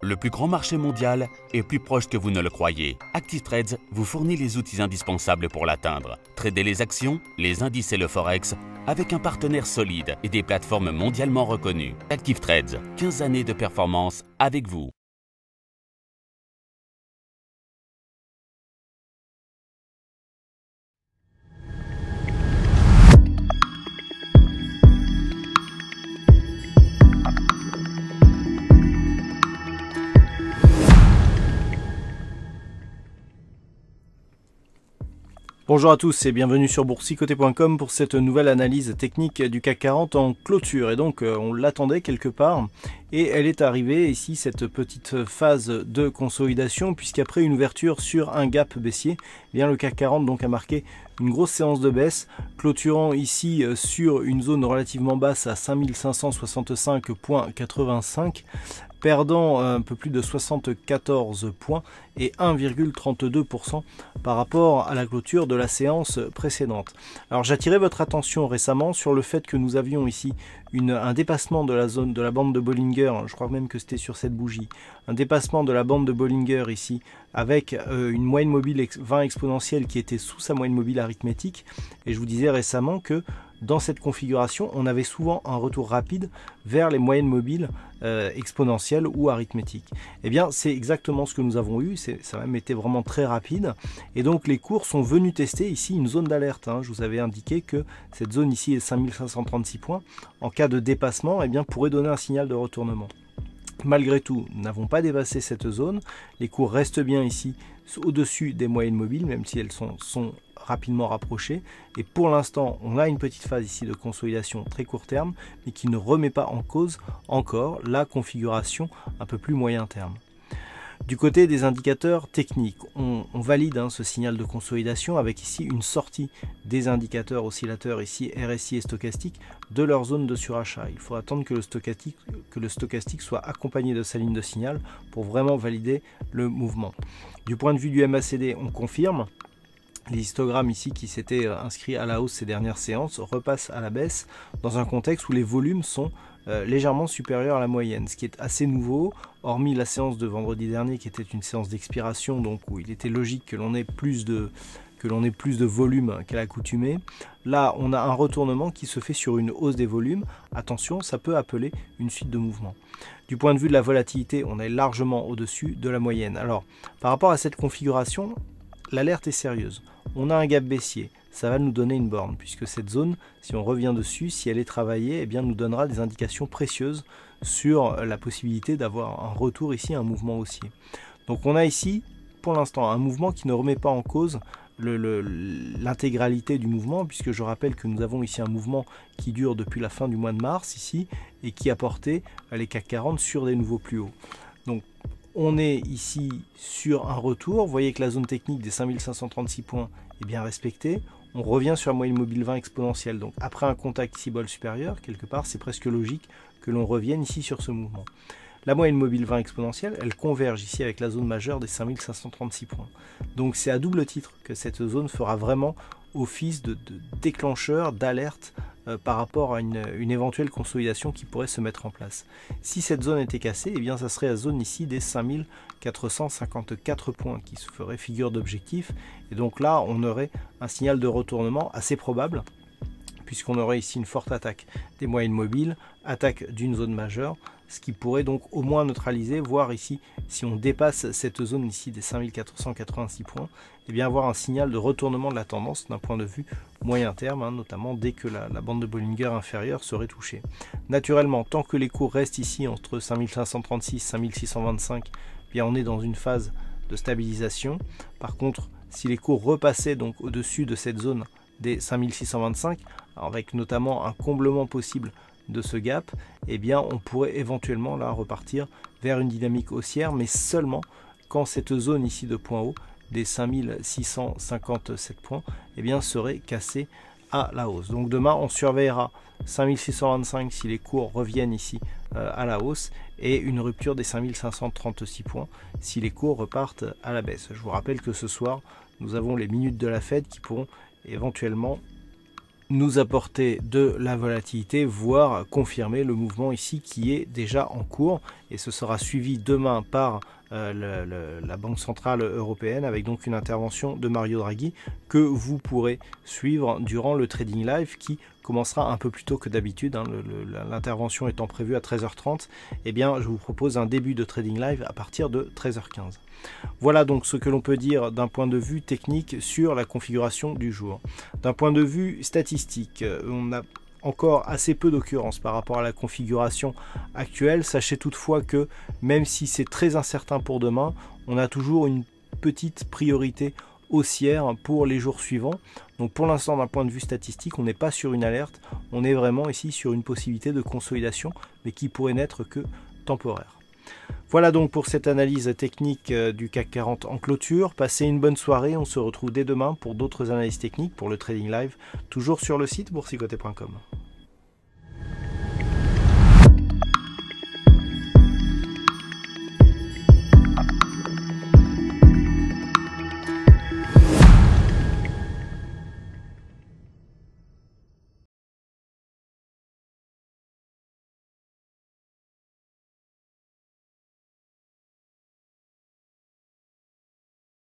Le plus grand marché mondial est plus proche que vous ne le croyez. Active Trades vous fournit les outils indispensables pour l'atteindre. Tradez les actions, les indices et le forex avec un partenaire solide et des plateformes mondialement reconnues. Active Trades, 15 années de performance avec vous. Bonjour à tous et bienvenue sur boursicoté.com pour cette nouvelle analyse technique du CAC 40 en clôture. Et donc on l'attendait quelque part et elle est arrivée ici, cette petite phase de consolidation, puisqu'après une ouverture sur un gap baissier, eh bien le CAC 40 donc a marqué une grosse séance de baisse, clôturant ici sur une zone relativement basse à 5565,85, perdant un peu plus de 74 points et 1,32% par rapport à la clôture de la séance précédente. Alors j'attirais votre attention récemment sur le fait que nous avions ici un dépassement de la zone de la bande de Bollinger, je crois même que c'était sur cette bougie, un dépassement de la bande de Bollinger ici avec une moyenne mobile 20 exponentielle qui était sous sa moyenne mobile arithmétique, et je vous disais récemment que dans cette configuration, on avait souvent un retour rapide vers les moyennes mobiles exponentielles ou arithmétiques. Et bien, c'est exactement ce que nous avons eu, ça a même été vraiment très rapide. Et donc, les cours sont venus tester ici une zone d'alerte. Je vous avais indiqué que cette zone ici est 5536 points. En cas de dépassement, eh bien, pourrait donner un signal de retournement. Malgré tout, nous n'avons pas dépassé cette zone. Les cours restent bien ici au-dessus des moyennes mobiles, même si elles sont rapidement rapprochées. Et pour l'instant, on a une petite phase ici de consolidation très court terme, mais qui ne remet pas en cause encore la configuration un peu plus moyen terme. Du côté des indicateurs techniques, on valide ce signal de consolidation avec ici une sortie des indicateurs oscillateurs ici RSI et stochastique de leur zone de surachat. Il faut attendre que le stochastique soit accompagné de sa ligne de signal pour vraiment valider le mouvement. Du point de vue du MACD, on confirme. Les histogrammes ici qui s'étaient inscrits à la hausse ces dernières séances repassent à la baisse dans un contexte où les volumes sont légèrement supérieurs à la moyenne, ce qui est assez nouveau, hormis la séance de vendredi dernier qui était une séance d'expiration, donc où il était logique que l'on ait plus de volume qu'à l'accoutumée. Là, on a un retournement qui se fait sur une hausse des volumes. Attention, ça peut appeler une suite de mouvements. Du point de vue de la volatilité, on est largement au-dessus de la moyenne. Alors, par rapport à cette configuration, l'alerte est sérieuse. On a un gap baissier, ça va nous donner une borne, puisque cette zone, si on revient dessus, si elle est travaillée, eh bien, nous donnera des indications précieuses sur la possibilité d'avoir un retour ici, un mouvement haussier. Donc on a ici, pour l'instant, un mouvement qui ne remet pas en cause l'intégralité du mouvement, puisque je rappelle que nous avons ici un mouvement qui dure depuis la fin du mois de mars, ici, et qui a porté les CAC 40 sur des nouveaux plus hauts. Donc, on est ici sur un retour. Vous voyez que la zone technique des 5536 points est bien respectée. On revient sur la moyenne mobile 20 exponentielle. Donc après un contact ici bol supérieur, quelque part, c'est presque logique que l'on revienne ici sur ce mouvement. La moyenne mobile 20 exponentielle, elle converge ici avec la zone majeure des 5536 points. Donc c'est à double titre que cette zone fera vraiment office de déclencheur, d'alerte par rapport à une éventuelle consolidation qui pourrait se mettre en place. Si cette zone était cassée, eh bien ça serait la zone ici des 5454 points qui se ferait figure d'objectif. Et donc là, on aurait un signal de retournement assez probable, puisqu'on aurait ici une forte attaque des moyennes mobiles, attaque d'une zone majeure, ce qui pourrait donc au moins neutraliser, voire ici, si on dépasse cette zone ici des 5486 points, et bien avoir un signal de retournement de la tendance d'un point de vue moyen terme, notamment dès que la bande de Bollinger inférieure serait touchée. Naturellement, tant que les cours restent ici entre 5536 et 5625, bien on est dans une phase de stabilisation. Par contre, si les cours repassaient donc au-dessus de cette zone des 5625, avec notamment un comblement possible de ce gap, eh bien on pourrait éventuellement là repartir vers une dynamique haussière, mais seulement quand cette zone ici de point haut des 5657 points eh bien serait cassée à la hausse. Donc demain on surveillera 5625 si les cours reviennent ici à la hausse, et une rupture des 5536 points si les cours repartent à la baisse. Je vous rappelle que ce soir nous avons les minutes de la Fed qui pourront éventuellement nous apporter de la volatilité, voire confirmer le mouvement ici qui est déjà en cours, et ce sera suivi demain par la Banque Centrale Européenne avec donc une intervention de Mario Draghi que vous pourrez suivre durant le Trading Live qui commencera un peu plus tôt que d'habitude, hein, l'intervention étant prévue à 13h30, eh bien je vous propose un début de Trading Live à partir de 13h15. Voilà donc ce que l'on peut dire d'un point de vue technique sur la configuration du jour. D'un point de vue statistique, on a encore assez peu d'occurrences par rapport à la configuration actuelle. Sachez toutefois que même si c'est très incertain pour demain, on a toujours une petite priorité haussière pour les jours suivants. Donc pour l'instant, d'un point de vue statistique, on n'est pas sur une alerte, on est vraiment ici sur une possibilité de consolidation, mais qui pourrait n'être que temporaire. Voilà donc pour cette analyse technique du CAC 40 en clôture. Passez une bonne soirée, on se retrouve dès demain pour d'autres analyses techniques pour le Trading Live, toujours sur le site boursicoté.com.